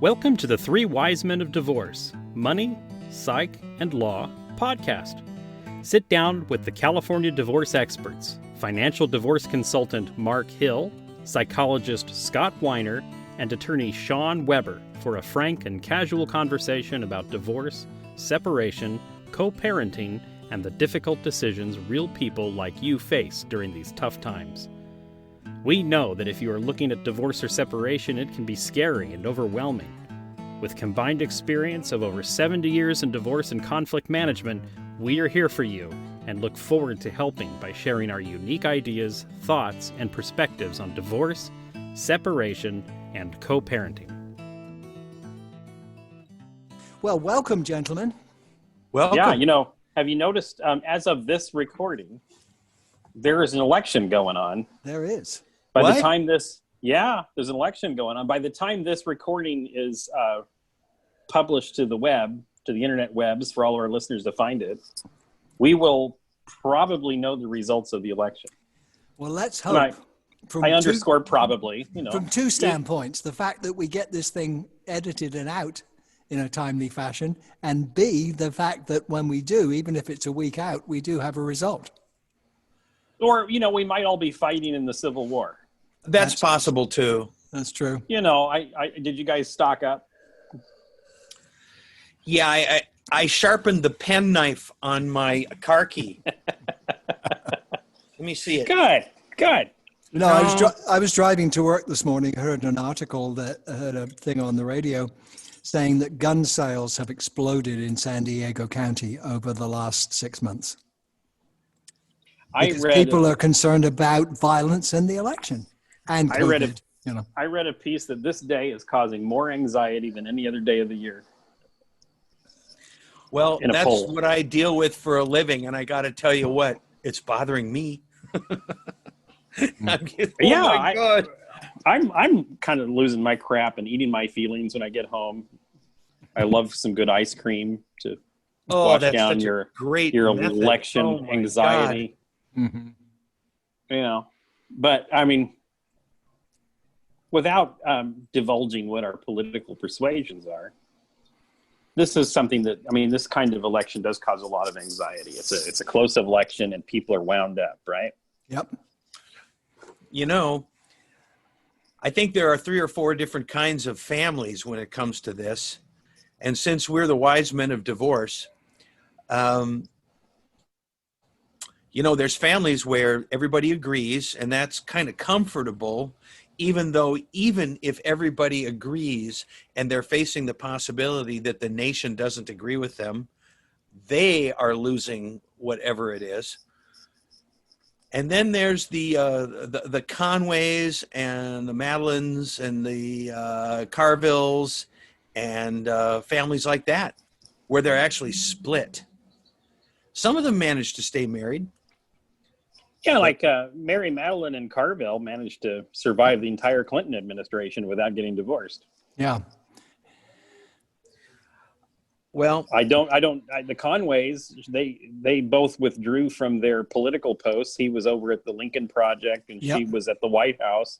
Welcome to the Three Wise Men of Divorce, Money, Psych, and Law podcast. Sit down with the California divorce experts, financial divorce consultant Mark Hill, psychologist Scott Weiner, and attorney Shawn Weber for a frank and casual conversation about divorce, separation, co-parenting, and the difficult decisions real people like you face during these tough times. We know that if you are looking at divorce or separation, it can be scary and overwhelming. With combined experience of over 70 years in divorce and conflict management, we are here for you and look forward to helping by sharing our unique ideas, thoughts, and perspectives on divorce, separation, and co-parenting. Well, welcome, gentlemen. Welcome. Yeah, have you noticed, as of this recording, there is an election going on. There is. By the time there's an election going on. By the time this recording is published to the web, to the internet webs for all of our listeners to find it, we will probably know the results of the election. Well, let's hope. I underscore probably, From two standpoints, the fact that we get this thing edited and out in a timely fashion, and B, the fact that when we do, even if it's a week out, we do have a result. Or, we might all be fighting in the Civil War. That's possible too. That's true. I did you guys stock up? Yeah, I sharpened the pen knife on my car key. Let me see it. Good. No, I was driving to work this morning. I heard an article that heard a thing on the radio saying that gun sales have exploded in San Diego County over the last 6 months. Because people are concerned about violence in the election. And COVID, I read a piece that this day is causing more anxiety than any other day of the year. Well, that's what I deal with for a living, and I got to tell you what, it's bothering me. My God. I'm kind of losing my crap and eating my feelings when I get home. I love some good ice cream to wash down your election anxiety. Mm-hmm. But I mean, without divulging what our political persuasions are, this is something that, this kind of election does cause a lot of anxiety. It's a close election and people are wound up, right? Yep. I think there are 3 or 4 different kinds of families when it comes to this. And since we're the wise men of divorce, there's families where everybody agrees, and that's kind of comfortable, even if everybody agrees and they're facing the possibility that the nation doesn't agree with them, they are losing whatever it is. And then there's the Conways and the Madelines and the Carvilles and families like that, where they're actually split. Some of them manage to stay married. Yeah, like Mary Madeline and Carville managed to survive the entire Clinton administration without getting divorced. Yeah. Well, the Conways, they both withdrew from their political posts. He was over at the Lincoln Project and she was at the White House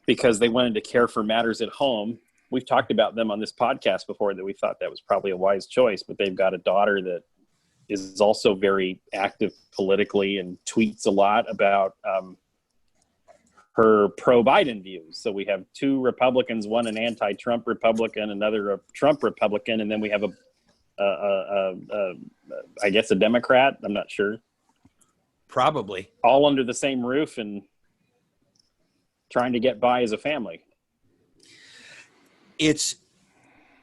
because they wanted to care for matters at home. We've talked about them on this podcast before that we thought that was probably a wise choice, but they've got a daughter that is also very active politically and tweets a lot about her pro-Biden views. So we have 2 Republicans, one an anti-Trump Republican, another a Trump Republican, and then we have I guess a Democrat. I'm not sure. Probably. All under the same roof and trying to get by as a family. It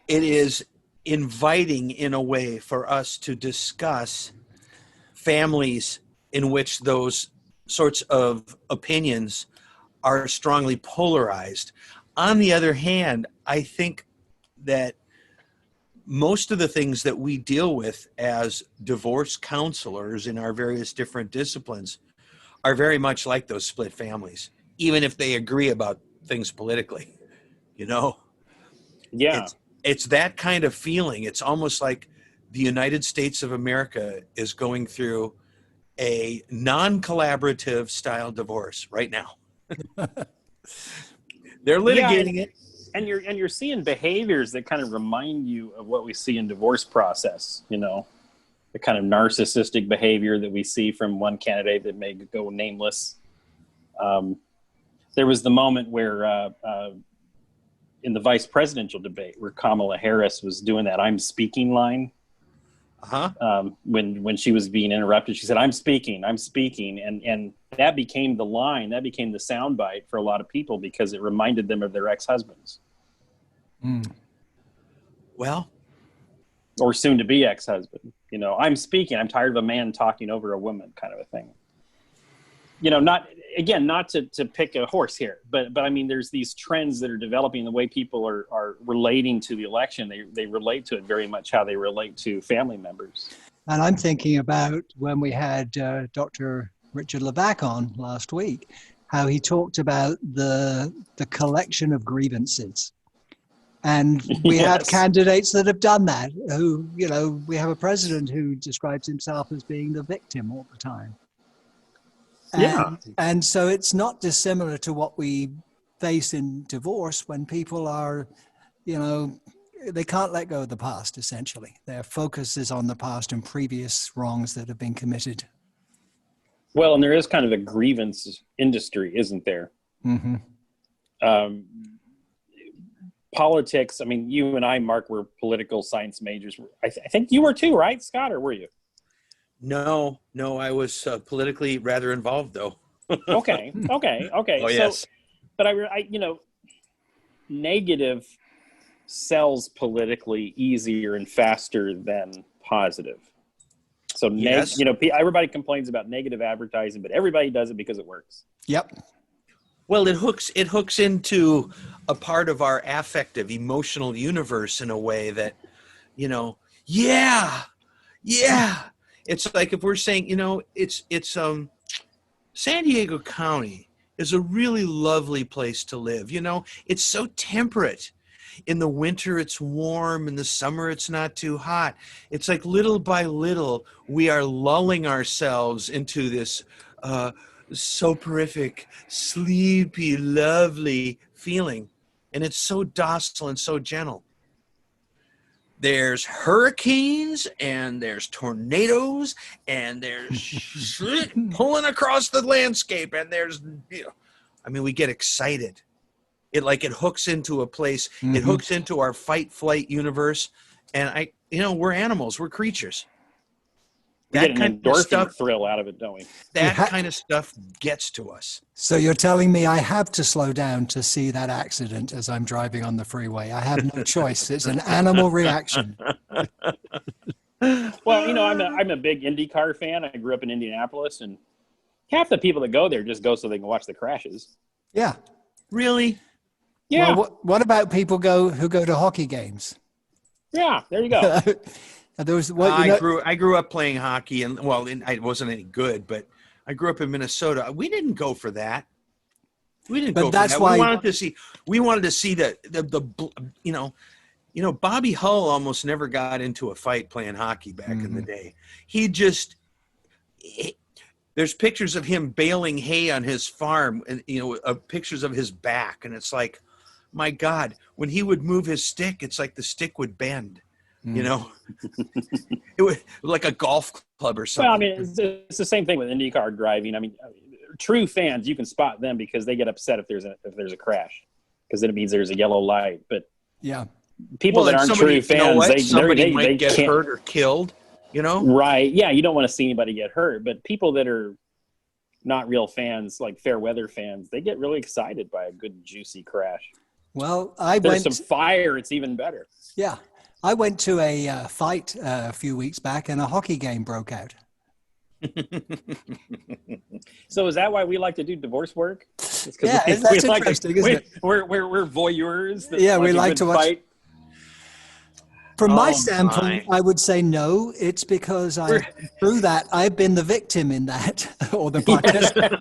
is inviting in a way for us to discuss families in which those sorts of opinions are strongly polarized. On the other hand, I think that most of the things that we deal with as divorce counselors in our various different disciplines are very much like those split families, even if they agree about things politically, Yeah. It's that kind of feeling. It's almost like the United States of America is going through a non-collaborative style divorce right now. They're litigating it. And you're seeing behaviors that kind of remind you of what we see in divorce process, you know, the kind of narcissistic behavior that we see from one candidate that may go nameless. There was the moment where in the vice presidential debate where Kamala Harris was doing that "I'm speaking" line. When she was being interrupted, she said, I'm speaking. And that became the line, that became the soundbite for a lot of people because it reminded them of their ex-husbands. Well, or soon to be ex-husband, you know, I'm speaking, I'm tired of a man talking over a woman kind of a thing. You know, not to pick a horse here, but I mean, there's these trends that are developing the way people are relating to the election. They relate to it very much how they relate to family members. And I'm thinking about when we had Dr. Richard Levac on last week, how he talked about the collection of grievances. And we have candidates that have done that, who, you know, we have a president who describes himself as being the victim all the time. And so it's not dissimilar to what we face in divorce when people are, you know, they can't let go of the past, essentially. Their focus is on the past and previous wrongs that have been committed. Well, and there is kind of a grievance industry, isn't there? Mm-hmm. Politics, I mean, you and I, Mark, were political science majors. I think you were too, right, Scott, or were you? No, I was politically rather involved, though. Okay. Oh, yes. But I, you know, negative sells politically easier and faster than positive. So, you know, everybody complains about negative advertising, but everybody does it because it works. Yep. Well, it hooks into a part of our affective, emotional universe in a way that, you know, yeah. It's like if we're saying, you know, it's San Diego County is a really lovely place to live. You know, it's so temperate. In the winter, it's warm. In the summer, it's not too hot. It's like little by little, we are lulling ourselves into this soporific, sleepy, lovely feeling. And it's so docile and so gentle. There's hurricanes and there's tornadoes and there's shit pulling across the landscape and there's, you know, I mean, we get excited. It hooks into a place. Mm-hmm. It hooks into our fight flight universe. And we're animals. We're creatures. We get an endorphin thrill out of it, don't we? That kind of stuff gets to us. So you're telling me I have to slow down to see that accident as I'm driving on the freeway. I have no choice. It's an animal reaction. Well, you know, I'm a big IndyCar fan. I grew up in Indianapolis, and half the people that go there just go so they can watch the crashes. Yeah. Really? Yeah. Well, what about people who go to hockey games? Yeah, there you go. I grew up playing hockey, and I wasn't any good, but I grew up in Minnesota. We didn't go for that. We didn't go for that. We wanted to see the you know, Bobby Hull almost never got into a fight playing hockey back in the day. There's pictures of him baling hay on his farm, and you know, pictures of his back, and it's like, my God, when he would move his stick, it's like the stick would bend. You know, it was like a golf club or something. Well, I mean, it's the same thing with IndyCar driving. I mean, true fans, you can spot them because they get upset if there's a crash, because then it means there's a yellow light. But yeah, people that aren't true fans, somebody might get hurt or killed. You know, right? Yeah, you don't want to see anybody get hurt. But people that are not real fans, like fair weather fans, they get really excited by a good juicy crash. Well, there's some fire. It's even better. Yeah. I went to a fight a few weeks back and a hockey game broke out. So is that why we like to do divorce work? Yeah, that's interesting, isn't it? We're voyeurs. We like to watch. Fight. From my standpoint, I would say no. It's because through that, I've been the victim in that, or the participant.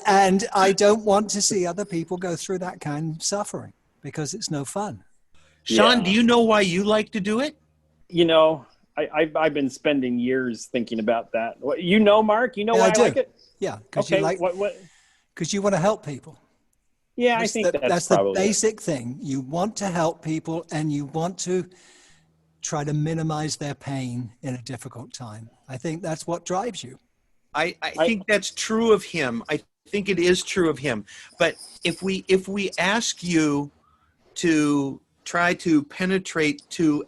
And I don't want to see other people go through that kind of suffering because it's no fun. Shawn, do you know why you like to do it? You know, I've been spending years thinking about that. You know, Mark, you know why I like it? Yeah, because you want to help people. Yeah, I think that's the probably basic thing. You want to help people and you want to try to minimize their pain in a difficult time. I think that's what drives you. I think that's true of him. I think it is true of him. But if we ask you to try to penetrate to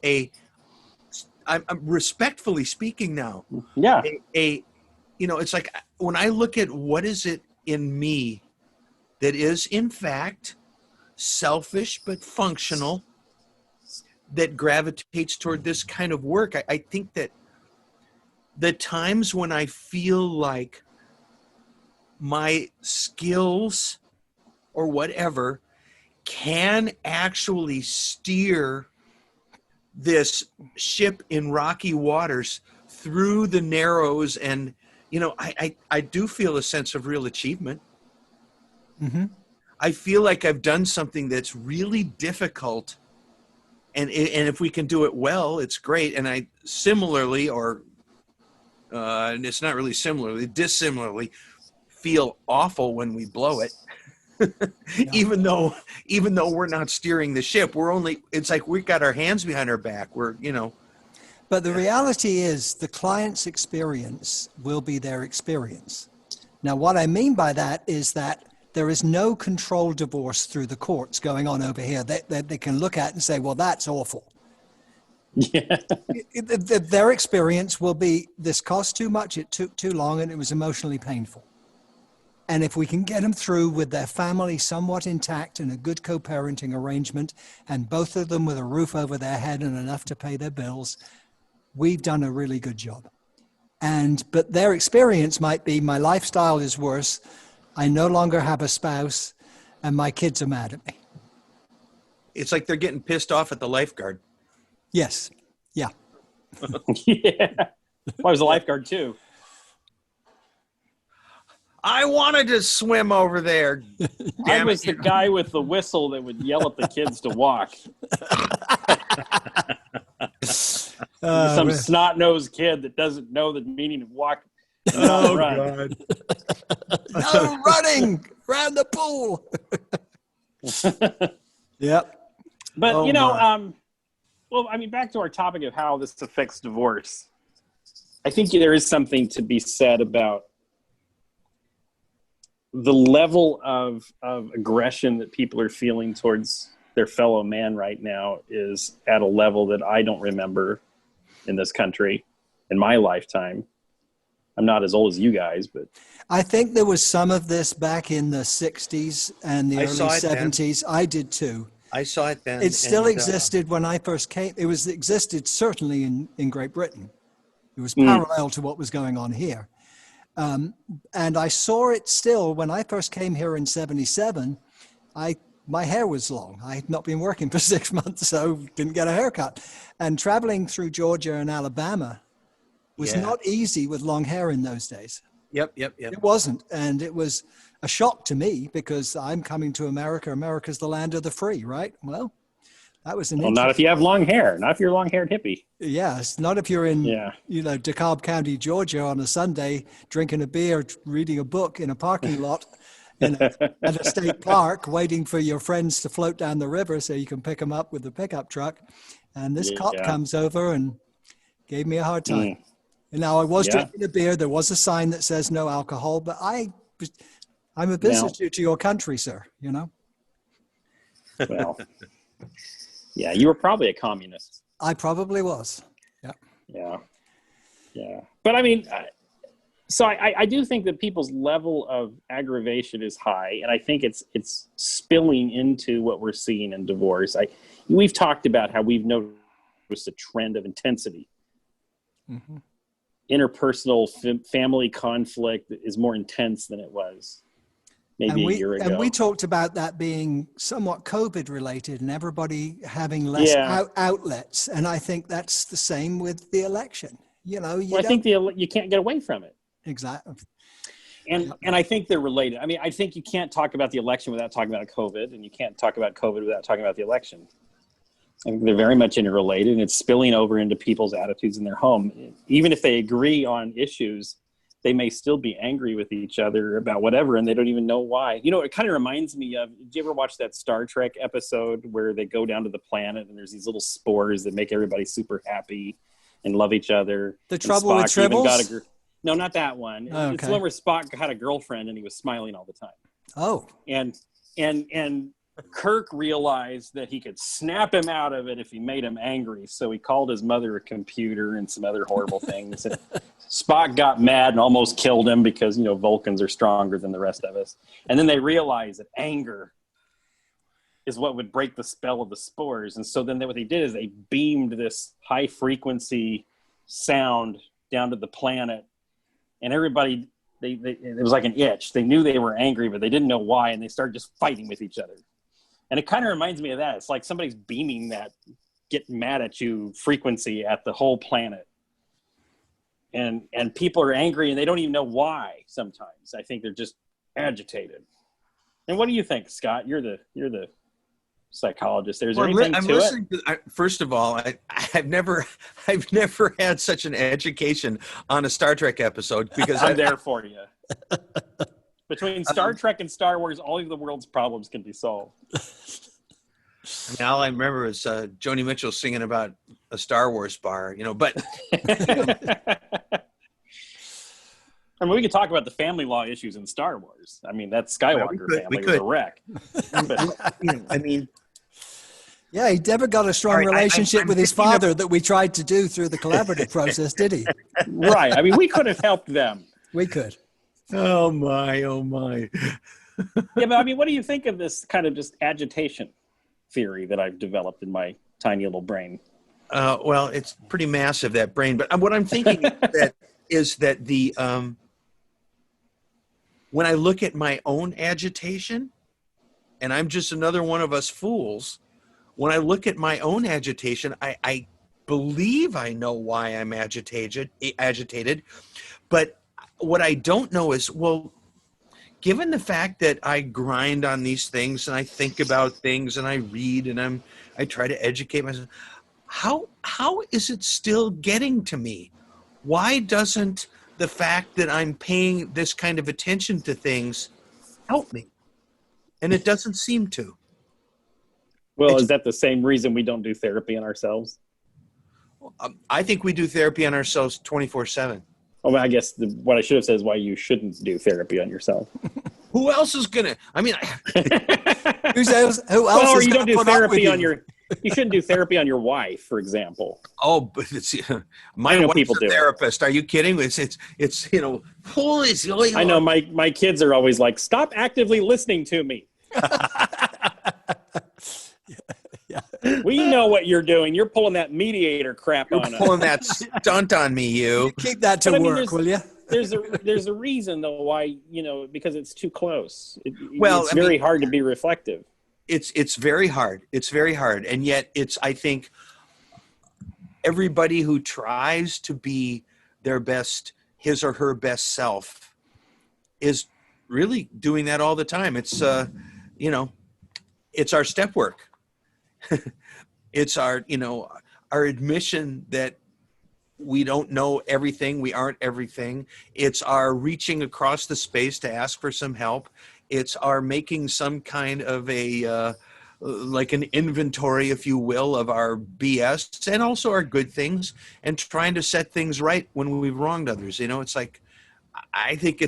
I'm respectfully speaking now. Yeah. It's like when I look at what is it in me that is in fact selfish but functional, that gravitates toward this kind of work. I think that the times when I feel like my skills or whatever can actually steer this ship in rocky waters through the narrows, and I do feel a sense of real achievement. Mm-hmm. I feel like I've done something that's really difficult, and if we can do it well, it's great. And I similarly, and it's not really similarly, dissimilarly, feel awful when we blow it. Yeah. even though we're not steering the ship, it's like we've got our hands behind our back. But the reality is the client's experience will be their experience. Now, what I mean by that is that there is no controlled divorce through the courts going on over here that they can look at and say, well, that's awful. Yeah. Their experience will be, this cost too much, it took too long, and it was emotionally painful. And if we can get them through with their family somewhat intact and a good co-parenting arrangement, and both of them with a roof over their head and enough to pay their bills, we've done a really good job. But their experience might be, my lifestyle is worse, I no longer have a spouse, and my kids are mad at me. It's like they're getting pissed off at the lifeguard. Yes. Yeah. Yeah. Well, I was a lifeguard too. I wanted to swim over there. I was the guy with the whistle that would yell at the kids to walk. Some snot-nosed kid that doesn't know the meaning of walk. Oh, God. No running around the pool. Yep. But, well, I mean, back to our topic of how this affects divorce. I think there is something to be said about the level of aggression that people are feeling towards their fellow man right now is at a level that I don't remember in this country in my lifetime. I'm not as old as you guys, but I think there was some of this back in the 60s and the early 70s. I did too. I saw it then. It still existed when I first came. It existed certainly in Great Britain. It was parallel to what was going on here. And I saw it still when I first came here in 77. My hair was long. I had not been working for 6 months, so didn't get a haircut. And traveling through Georgia and Alabama was not easy with long hair in those days. Yep. It wasn't. And it was a shock to me because I'm coming to America. America's the land of the free, right? Well, that was not if you have long hair, not if you're a long-haired hippie. Yes, not if you're in, DeKalb County, Georgia on a Sunday, drinking a beer, reading a book in a parking lot at a state park, waiting for your friends to float down the river so you can pick them up with the pickup truck. And this cop comes over and gave me a hard time. And now I was drinking a beer. There was a sign that says no alcohol, but I'm a visitor to your country, sir, Well, yeah, you were probably a communist. I probably was. Yeah. But I mean, so I do think that people's level of aggravation is high, and I think it's spilling into what we're seeing in divorce. We've talked about how we've noticed a trend of intensity. Mm-hmm. Interpersonal family conflict is more intense than it was maybe a year ago. And we talked about that being somewhat COVID related and everybody having less outlets. And I think that's the same with the election. I think you can't get away from it. Exactly. And I think they're related. I mean, I think you can't talk about the election without talking about COVID, and you can't talk about COVID without talking about the election. I think they're very much interrelated, and it's spilling over into people's attitudes in their home. Even if they agree on issues, they may still be angry with each other about whatever, and they don't even know why. You know, it kind of reminds me of, did you ever watch that Star Trek episode where they go down to the planet and there's these little spores that make everybody super happy and love each other? The Trouble with Tribbles? No, not that one. Oh, okay. It's the one where Spock had a girlfriend and he was smiling all the time. Oh. And Kirk realized that he could snap him out of it if he made him angry. So he called his mother a computer and some other horrible things. And Spock got mad and almost killed him because, you know, Vulcans are stronger than the rest of us. And then they realized that anger is what would break the spell of the spores. And so then what they did is they beamed this high frequency sound down to the planet. And everybody, it was like an itch. They knew they were angry, but they didn't know why. And they started just fighting with each other. And it kind of reminds me of that. It's like somebody's beaming that get mad at you frequency at the whole planet. And people are angry and they don't even know why sometimes. I think they're just agitated. And what do you think, Scott? You're the psychologist. There's anything I'm to listening it? First of all, I've never had such an education on a Star Trek episode because I'm there for you. Between Star Trek and Star Wars, all of the world's problems can be solved. And all I remember is Joni Mitchell singing about a Star Wars bar, you know, but I mean, we could talk about the family law issues in Star Wars. I mean, that Skywalker family was a wreck. I mean, yeah, he never got a strong relationship with his father that we tried to do through the collaborative process, did he? Right. I mean, we could have helped them. We could. Oh my. Yeah, but I mean, what do you think of this kind of just agitation theory that I've developed in my tiny little brain? Well, it's pretty massive, that brain. But what I'm thinking is that the when I look at my own agitation, and I'm just another one of us fools, when I look at my own agitation, I believe I know why I'm agitated, but what I don't know is, well, given the fact that I grind on these things and I think about things and I read and I try to educate myself, how is it still getting to me? Why doesn't the fact that I'm paying this kind of attention to things help me? And it doesn't seem to. Well, is that the same reason we don't do therapy on ourselves? I think we do therapy on ourselves 24/7. Oh, I guess what I should have said is why you shouldn't do therapy on yourself. Who else is gonna? I mean, who else? Well, or is you don't do put up therapy with on your. You shouldn't do therapy on your wife, for example. Oh, but it's my I know wife's people a do it. therapist. Are you kidding? It's you know, holy. I know my kids are always like, stop actively listening to me. Yeah. We know what you're doing. You're pulling that mediator crap You're on us. pulling that stunt on me, you. Keep that to But I mean, work, will you? There's a reason though why, you know, because it's too close. Well, it's very hard to be reflective. It's very hard. It's very hard, and yet I think everybody who tries to be their best, his or her best self, is really doing that all the time. It's you know, it's our step work. It's our, you know, our admission that we don't know everything. We aren't everything. It's our reaching across the space to ask for some help. It's our making some kind of a, like an inventory, if you will, of our BS and also our good things, and trying to set things right when we've wronged others. You know, it's like, I think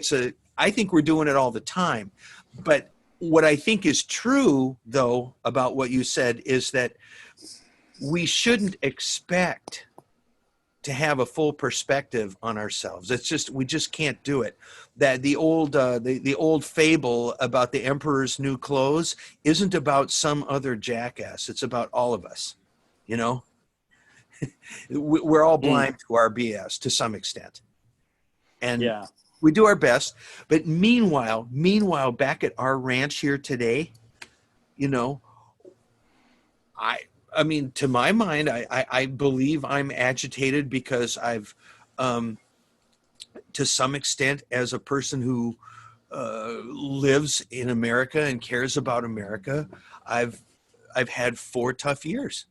we're doing it all the time. But what I think is true, though, about what you said is that we shouldn't expect to have a full perspective on ourselves. It's just, we just can't do it. That the old fable about the emperor's new clothes isn't about some other jackass. It's about all of us, you know? We're all blind to our BS to some extent. And Yeah. we do our best. But meanwhile, back at our ranch here today, you know, I mean, to my mind, I believe I'm agitated because I've, to some extent, as a person who lives in America and cares about America, I've had 4 tough years.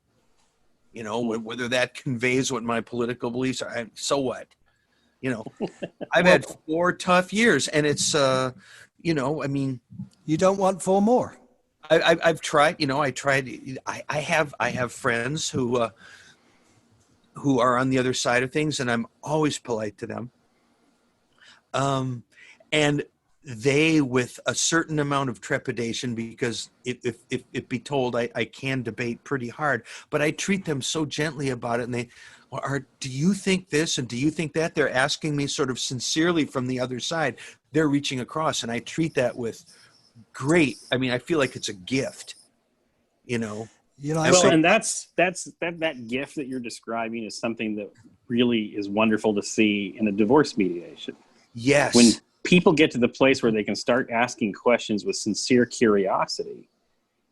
You know, whether that conveys what my political beliefs are, so what? You know, I've had 4 tough years, and it's, you know, I mean, You don't want 4 more. I've tried, you know, I have friends who are on the other side of things, and I'm always polite to them. And they, with a certain amount of trepidation, because if it be told, I can debate pretty hard, but I treat them so gently about it. And they are, do you think this? And do you think that? They're asking me sort of sincerely from the other side. They're reaching across, and I treat that with great, I mean, I feel like it's a gift, you know? You know, Well, and that gift that you're describing is something that really is wonderful to see in a divorce mediation. Yes. When people get to the place where they can start asking questions with sincere curiosity,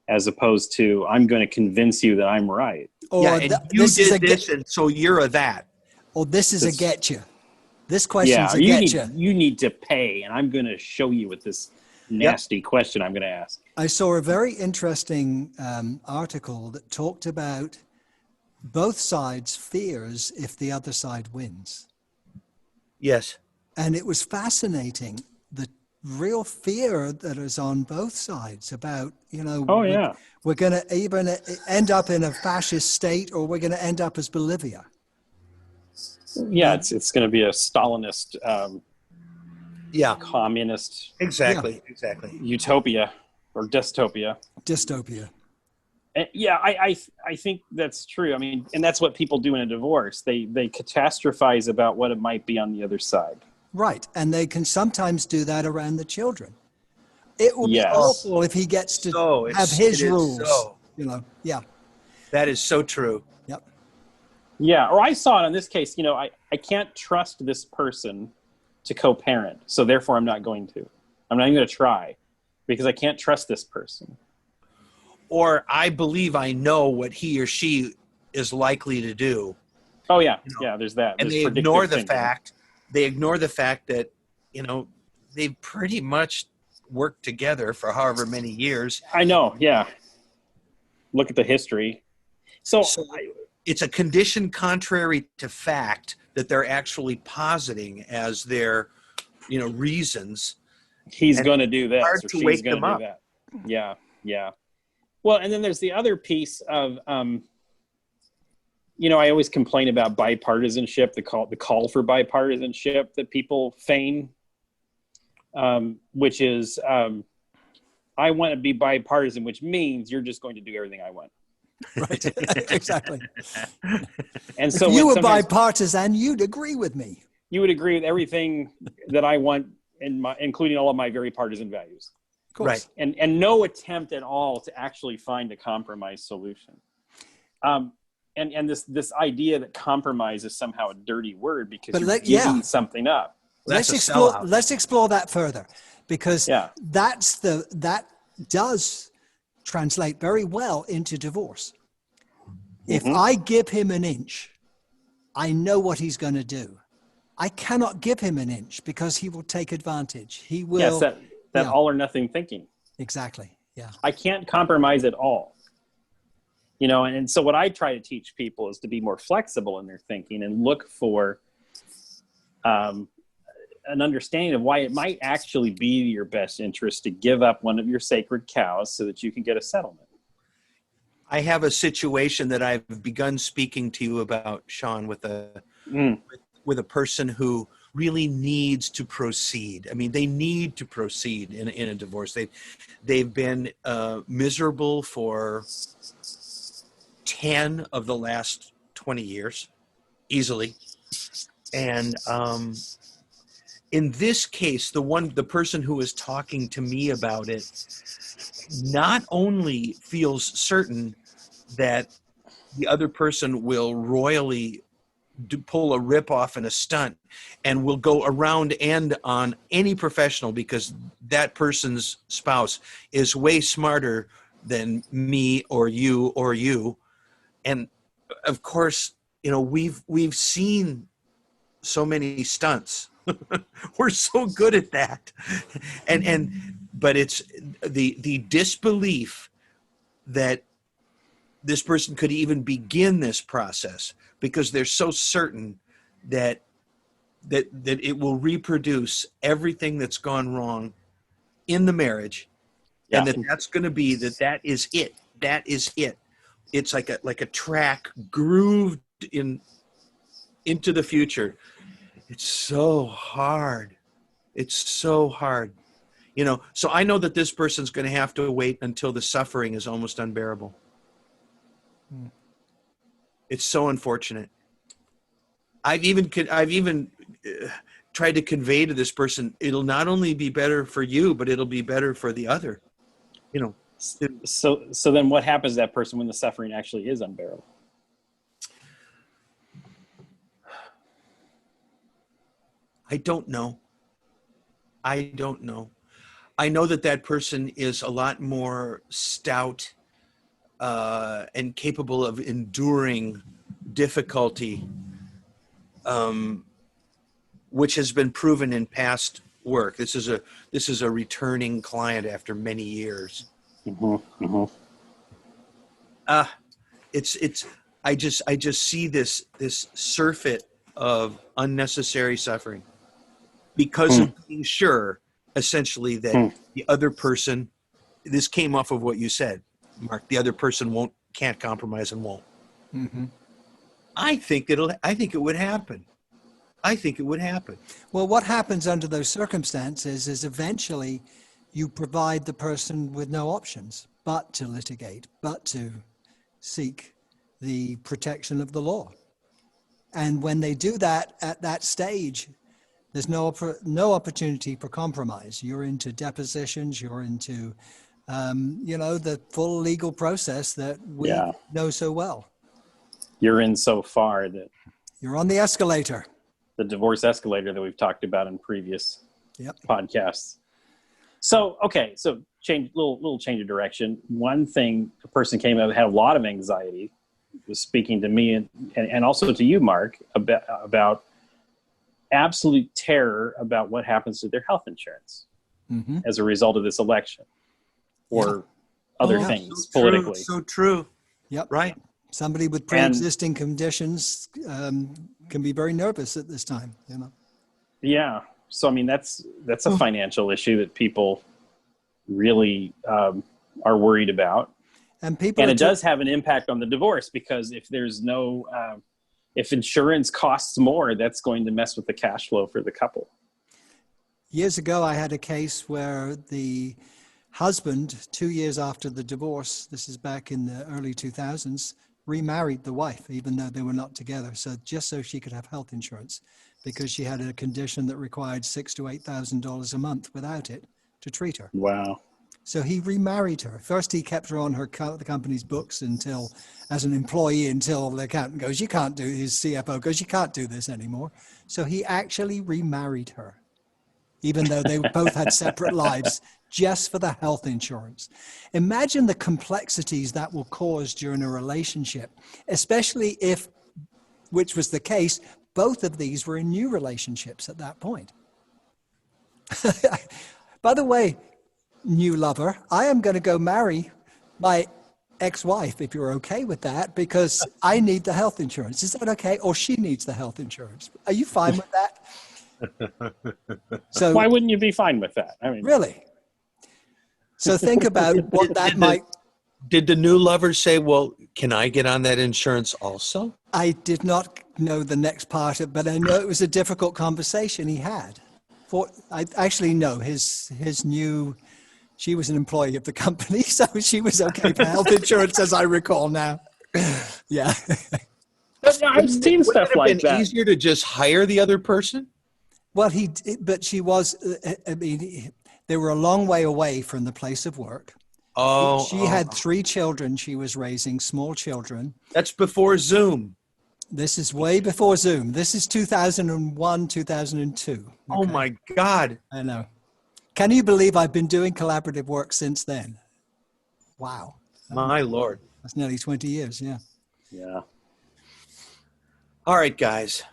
as opposed to, I'm going to convince you that I'm right. or yeah, and you did this, and so you're a that. Or this is a get you. This question's Yeah, a get you. you need to pay, and I'm going to show you with this nasty question I'm going to ask. I saw a very interesting article that talked about both sides' fears if the other side wins. Yes. And it was fascinating, the real fear that is on both sides about, you know, we're going to even end up in a fascist state, or we're going to end up as Bolivia. Yeah, it's going to be a Stalinist, communist, exactly, utopia or dystopia. And I think that's true. I mean, and that's what people do in a divorce. They catastrophize about what it might be on the other side. Right, and they can sometimes do that around the children. It will be awful if he gets to have his rules. You know, that is so true. Yep. Yeah, or I saw it in this case. You know, I can't trust this person to co-parent, so therefore I'm not going to. I'm not even going to try because I can't trust this person. Or I believe I know what he or she is likely to do. Oh yeah, you know? Yeah. There's that. And there's they ignore the fact. They ignore the fact that, you know, they've pretty much worked together for however many years. I know. Yeah. Look at the history. So it's a condition contrary to fact that they're actually positing as their, you know, reasons. He's going to do this. Hard to wake them up. That. Yeah. Yeah. Well, and then there's the other piece of, you know, I always complain about bipartisanship, the call for bipartisanship that people feign, which is, I want to be bipartisan, which means you're just going to do everything I want. Right. Exactly. And so if you were bipartisan, you'd agree with me. You would agree with everything that I want, including all of my very partisan values. Of course. Right. And no attempt at all to actually find a compromise solution. And this idea that compromise is somehow a dirty word because you're giving something up. Let's explore that further, because that does translate very well into divorce. If I give him an inch, I know what he's going to do. I cannot give him an inch because he will take advantage. He will. Yes, that all or nothing thinking. Exactly. Yeah. I can't compromise at all. You know, and so what I try to teach people is to be more flexible in their thinking and look for an understanding of why it might actually be your best interest to give up one of your sacred cows so that you can get a settlement. I have a situation that I've begun speaking to you about, Shawn, with a person who really needs to proceed. I mean, they need to proceed in a divorce. They've been miserable for 10 of the last 20 years, easily. And in this case, the person who is talking to me about it not only feels certain that the other person will royally pull a rip-off and a stunt and will go around and on any professional because that person's spouse is way smarter than me or you. And of course, you know, we've seen so many stunts. We're so good at that. But it's the disbelief that this person could even begin this process because they're so certain that that it will reproduce everything that's gone wrong in the marriage, and that's going to be that is it. That is it. It's like a track grooved into the future. It's so hard. It's so hard. So I know that this person's going to have to wait until the suffering is almost unbearable. It's so unfortunate. I've even tried to convey to this person, it'll not only be better for you, but it'll be better for the other. So then what happens to that person when the suffering actually is unbearable? I don't know. I know that person is a lot more stout and capable of enduring difficulty, which has been proven in past work. This is a returning client after many years. I just see this surfeit of unnecessary suffering because of being sure, essentially, that the other person. This came off of what you said, Mark. The other person can't compromise and won't. Mm-hmm. I think it would happen. Well, what happens under those circumstances is eventually you provide the person with no options but to litigate, but to seek the protection of the law. And when they do that at that stage, there's no opportunity for compromise. You're into depositions, you're into, the full legal process that we know so well. You're in so far that you're on the escalator. The divorce escalator that we've talked about in previous podcasts. So little change of direction. One thing a person came up had a lot of anxiety, was speaking to me and also to you, Mark, about absolute terror about what happens to their health insurance as a result of this election or other things politically. So true. Yep. Right. Somebody with pre-existing conditions can be very nervous at this time, Yeah. So, I mean, that's a financial issue that people really are worried about. And it does have an impact on the divorce, because if there's no, if insurance costs more, that's going to mess with the cash flow for the couple. Years ago, I had a case where the husband, 2 years after the divorce, this is back in the early 2000s, remarried the wife, even though they were not together. So just so she could have health insurance, because she had a condition that required $6,000 to $8,000 a month without it to treat her. Wow. So he remarried her. First, he kept her on the company's books as an employee until the accountant goes, his CFO goes, you can't do this anymore. So he actually remarried her, even though they both had separate lives, just for the health insurance. Imagine the complexities that will cause during a relationship, especially if, which was the case, both of these were in new relationships at that point. By the way, new lover, I am going to go marry my ex-wife, if you're okay with that, because I need the health insurance. Is that okay? Or she needs the health insurance. Are you fine with that? So why wouldn't you be fine with that? I mean, really? So think about what that might. Did the new lover say, well, can I get on that insurance also? I did not know the next part of it, but I know it was a difficult conversation he had. I actually know his new, she was an employee of the company, so she was okay for health insurance, as I recall now. Yeah. I've seen stuff like that. Easier to just hire the other person? Well, but she was, they were a long way away from the place of work. She had 3 children she was raising, small children. That's before Zoom. This is way before Zoom. This is 2001, 2002. Okay. Oh my God. I know. Can you believe I've been doing collaborative work since then? Wow. My Lord. That's nearly 20 years, yeah. Yeah. All right, guys.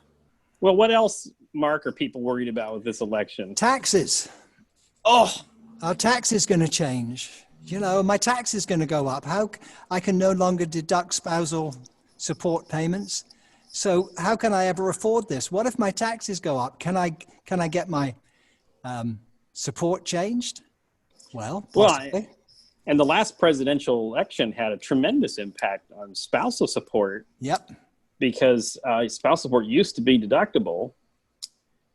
Well, what else, Mark, are people worried about with this election? Taxes. Oh. Our tax is going to change. My tax is going to go up. How I can no longer deduct spousal support payments. So how can I ever afford this? What if my taxes go up? Can I get my support changed? Well, possibly. And the last presidential election had a tremendous impact on spousal support. Yep. Because spousal support used to be deductible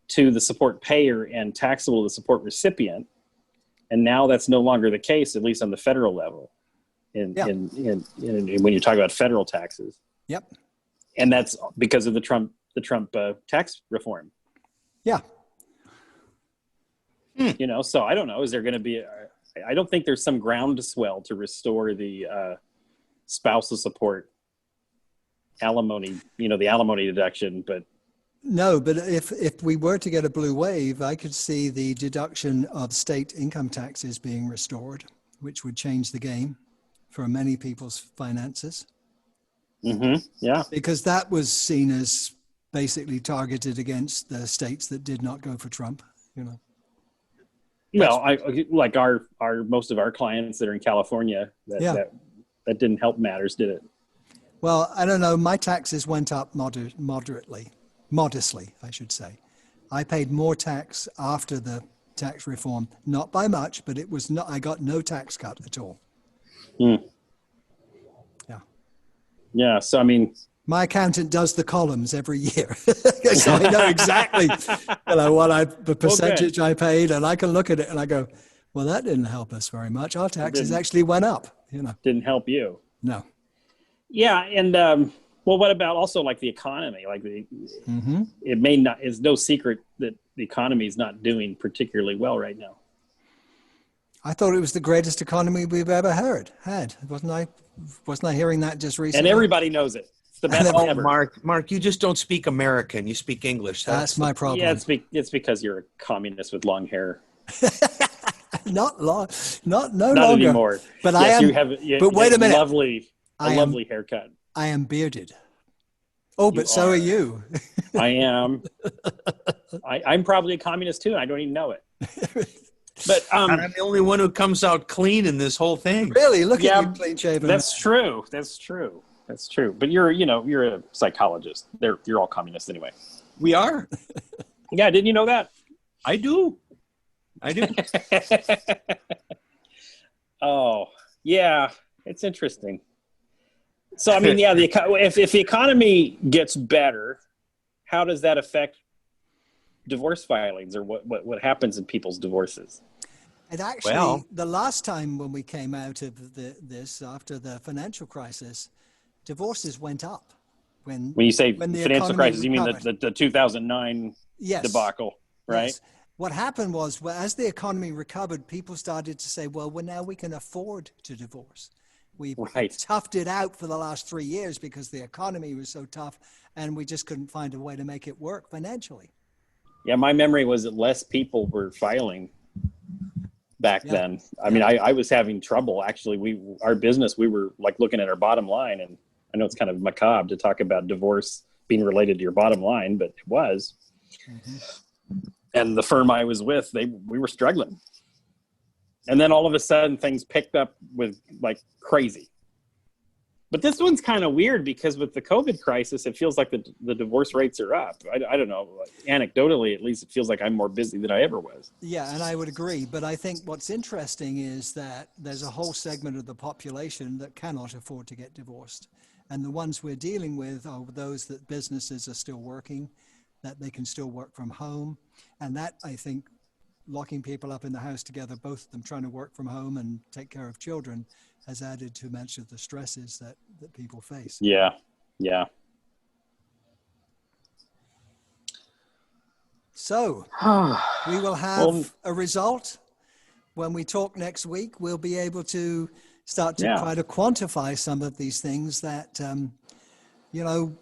to the support payer and taxable to the support recipient, and now that's no longer the case, at least on the federal level. In when you talk about federal taxes. Yep. And that's because of the Trump tax reform. Yeah. You know, so I don't know. Is there going to be? I don't think there's some groundswell to restore the spousal support alimony, the alimony deduction, but no, but if we were to get a blue wave, I could see the deduction of state income taxes being restored, which would change the game for many people's finances. Mm-hmm. Yeah, because that was seen as basically targeted against the states that did not go for Trump. Well, I like our most of our clients that are in California. That didn't help matters, did it? Well, I don't know. My taxes went up modestly, I should say. I paid more tax after the tax reform, not by much, but it was not. I got no tax cut at all. Yeah. Yeah. So I mean, my accountant does the columns every year, so I know exactly the percentage I paid, and I can look at it and I go, well, that didn't help us very much. Our taxes actually went up. Didn't help you. No. Yeah, and well, what about also like the economy? Like it may not. It's no secret that the economy is not doing particularly well right now. I thought it was the greatest economy we've ever had. Wasn't I hearing that just recently? And everybody knows it. It's the best ever. Mark, you just don't speak American. You speak English. That's my problem. Yeah, it's because you're a communist with long hair. Not Not longer anymore. But yes, I am. But wait a minute. Lovely haircut. I am bearded. Oh, but so are you. I am. I'm probably a communist too, and I don't even know it. But and I'm the only one who comes out clean in this whole thing. Really? Look at you, clean shaven. That's true. But you're a psychologist. You're all communists anyway. We are. Yeah, didn't you know that? I do. Oh, yeah. It's interesting. So, I mean, yeah, if the economy gets better, how does that affect divorce filings, or what happens in people's divorces? And actually, the last time when we came out of this after the financial crisis, divorces went up. When you say financial crisis, you mean the 2009 debacle, right? Yes. What happened was, as the economy recovered, people started to say, well, now we can afford to divorce. We toughed it out for the last 3 years because the economy was so tough, and we just couldn't find a way to make it work financially. Yeah, my memory was that less people were filing back then. I mean, I was having trouble. Actually, our business, we were like looking at our bottom line, and I know it's kind of macabre to talk about divorce being related to your bottom line, but it was. Mm-hmm. And the firm I was with, we were struggling. And then all of a sudden things picked up with like crazy. But this one's kind of weird because with the COVID crisis, it feels like the divorce rates are up. I don't know. Anecdotally, at least it feels like I'm more busy than I ever was. Yeah, and I would agree. But I think what's interesting is that there's a whole segment of the population that cannot afford to get divorced. And the ones we're dealing with are those that businesses are still working, that they can still work from home. And that, I think, locking people up in the house together, both of them trying to work from home and take care of children, has added to much of the stresses that people face. Yeah. So we will have a result. When we talk next week, we'll be able to start to try to quantify some of these things that,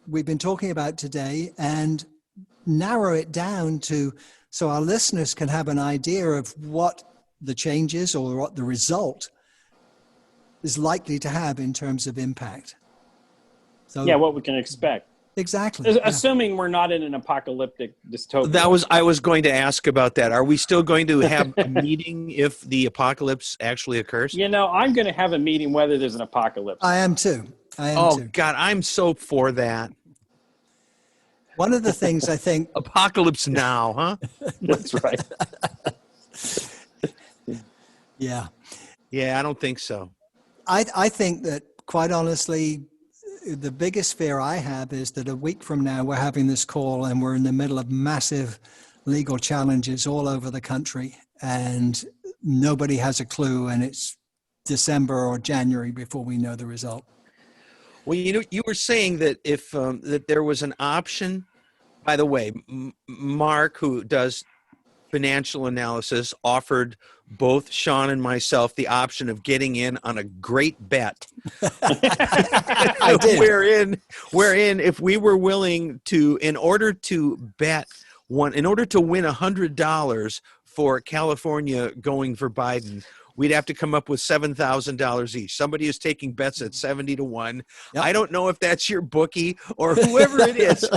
we've been talking about today, and narrow it down so our listeners can have an idea of what the changes or what the result is likely to have in terms of impact. So what we can expect. Exactly. Assuming we're not in an apocalyptic dystopia. I was going to ask about that. Are we still going to have a meeting if the apocalypse actually occurs? I'm going to have a meeting whether there's an apocalypse. I am too. God, I'm so for that. One of the things I think, Apocalypse now, huh? That's right. yeah, Yeah, I don't think so. I think that quite honestly, the biggest fear I have is that a week from now we're having this call and we're in the middle of massive legal challenges all over the country and nobody has a clue, and it's December or January before we know the result. Well, you were saying that if that there was an option. By the way, Mark, who does financial analysis, offered both Shawn and myself the option of getting in on a great bet. I did. Wherein, if we were willing to, in order to win $100 for California going for Biden, we'd have to come up with $7,000 each. Somebody is taking bets at 70-1. Yep. I don't know if that's your bookie or whoever it is,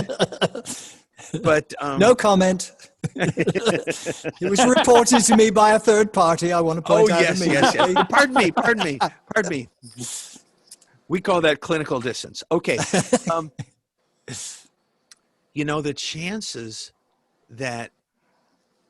but no comment. It was reported to me by a third party. I want to point out immediately. Yes. Pardon me. We call that clinical distance. Okay. The chances that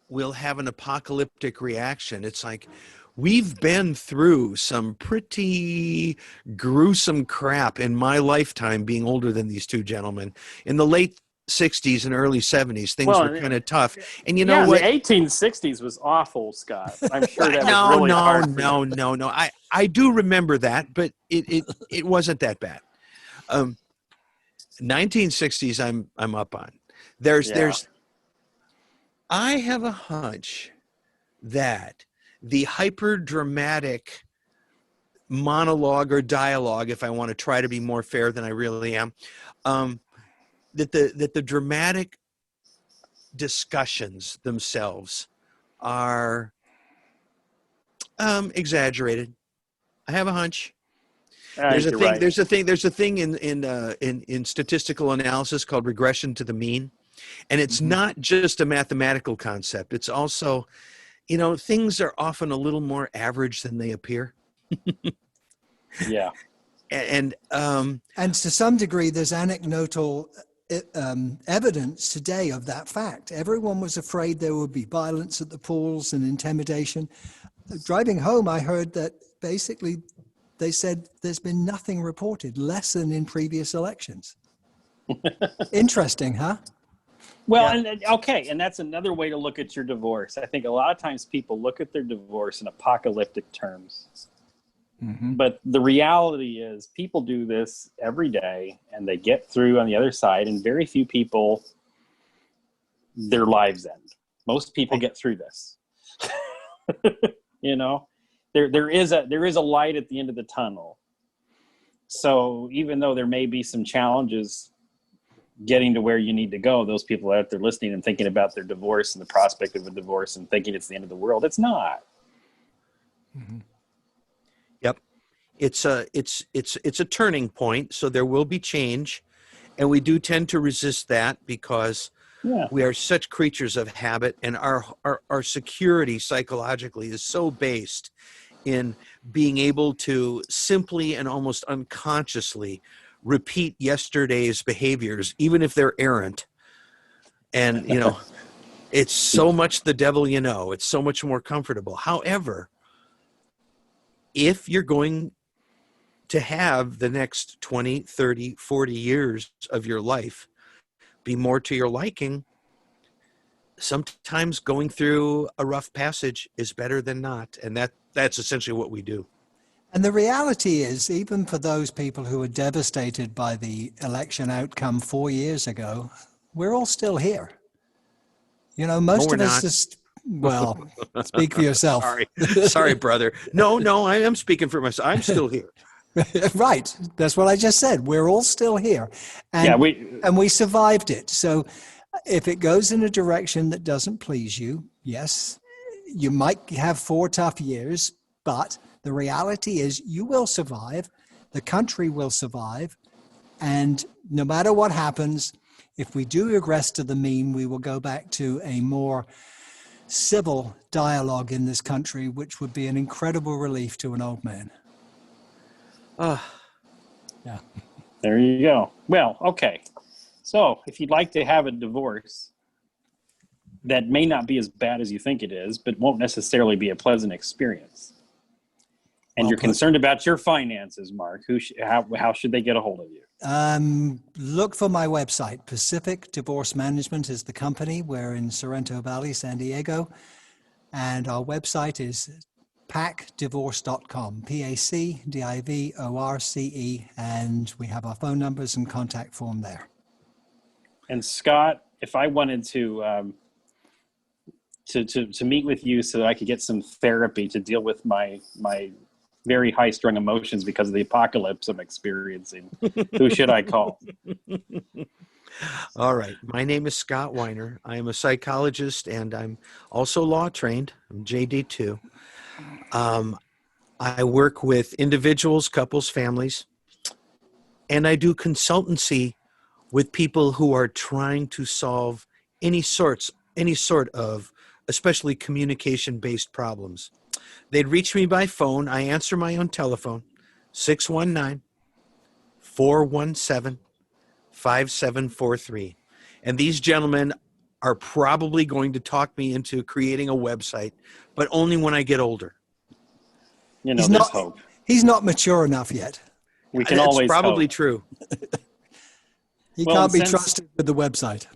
we'll have an apocalyptic reaction, it's like we've been through some pretty gruesome crap in my lifetime being older than these two gentlemen. In the late 60s and early 70s, things were kind of tough. And you know what? The 1860s was awful, Scott. I'm sure that was really hard. No. I do remember that, but it wasn't that bad. 1960s, I'm up on. I have a hunch that the hyper dramatic monologue or dialogue, if I want to try to be more fair than I really am, that the dramatic discussions themselves are exaggerated. I have a hunch. There's a thing. There's a thing in statistical analysis called regression to the mean, and it's not just a mathematical concept. It's also, things are often a little more average than they appear. Yeah, and to some degree, there's anecdotal evidence today of that fact. Everyone was afraid there would be violence at the pools and intimidation. Driving home, I heard that basically they said there's been nothing reported, less than in previous elections. Interesting, huh? Well, yeah. And that's another way to look at your divorce. I think a lot of times people look at their divorce in apocalyptic terms. Mm-hmm. But the reality is people do this every day and they get through on the other side, and very few people, their lives end. Most people get through this. There is a light at the end of the tunnel. So even though there may be some challenges getting to where you need to go, those people out there listening and thinking about their divorce and the prospect of a divorce and thinking it's the end of the world, it's not. Mm-hmm. Yep. It's a turning point, so there will be change, and we do tend to resist that because we are such creatures of habit, and our security psychologically is so based in being able to simply and almost unconsciously repeat yesterday's behaviors, even if they're errant. And, it's so much the devil, it's so much more comfortable. However, if you're going to have the next 20, 30, 40 years of your life be more to your liking, sometimes going through a rough passage is better than not. And that's essentially what we do. And the reality is, even for those people who were devastated by the election outcome 4 years ago, we're all still here. Most of us just, speak for yourself. Sorry, brother. No, I am speaking for myself. I'm still here. Right. That's what I just said. We're all still here. And we survived it. So if it goes in a direction that doesn't please you, yes, you might have 4 tough years, but the reality is you will survive. The country will survive. And no matter what happens, if we do regress to the mean, we will go back to a more civil dialogue in this country, which would be an incredible relief to an old man. Yeah. There you go. Well, okay. So if you'd like to have a divorce that may not be as bad as you think it is, but won't necessarily be a pleasant experience, and you're concerned about your finances, Mark, how should they get a hold of you? Look for my website. Pacific Divorce Management is the company. We're in Sorrento Valley, San Diego. And our website is pacdivorce.com, PACDIVORCE. And we have our phone numbers and contact form there. And Scott, if I wanted to meet with you so that I could get some therapy to deal with my very high-strung emotions because of the apocalypse I'm experiencing, who should I call? All right. My name is Scott Weiner. I am a psychologist, and I'm also law trained. I'm JD too. I work with individuals, couples, families, and I do consultancy with people who are trying to solve any sort of, especially communication-based problems. They'd reach me by phone. I answer my own telephone, 619-417-5743. And these gentlemen are probably going to talk me into creating a website, but only when I get older. You know, there's hope. He's not mature enough yet. We can always probably hope. True. He can't be trusted with the website.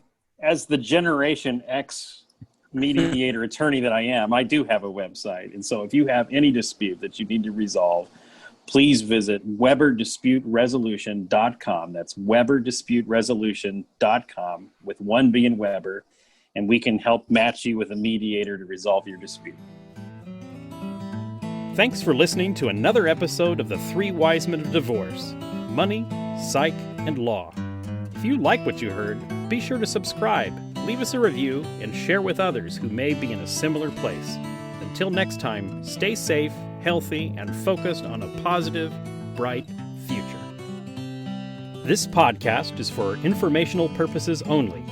As the Generation X mediator attorney that I am, I do have a website. And so if you have any dispute that you need to resolve, please visit WeberDisputeResolution.com. That's WeberDisputeResolution.com with one B in Weber, and we can help match you with a mediator to resolve your dispute. Thanks for listening to another episode of the Three Wise Men of Divorce: Money, Psych, and Law. If you like what you heard, be sure to subscribe, leave us a review, and share with others who may be in a similar place. Until next time, stay safe, healthy, and focused on a positive, bright future. This podcast is for informational purposes only.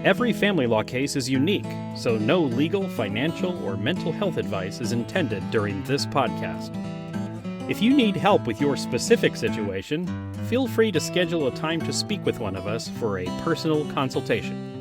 Every family law case is unique, so no legal, financial, or mental health advice is intended during this podcast. If you need help with your specific situation, feel free to schedule a time to speak with one of us for a personal consultation.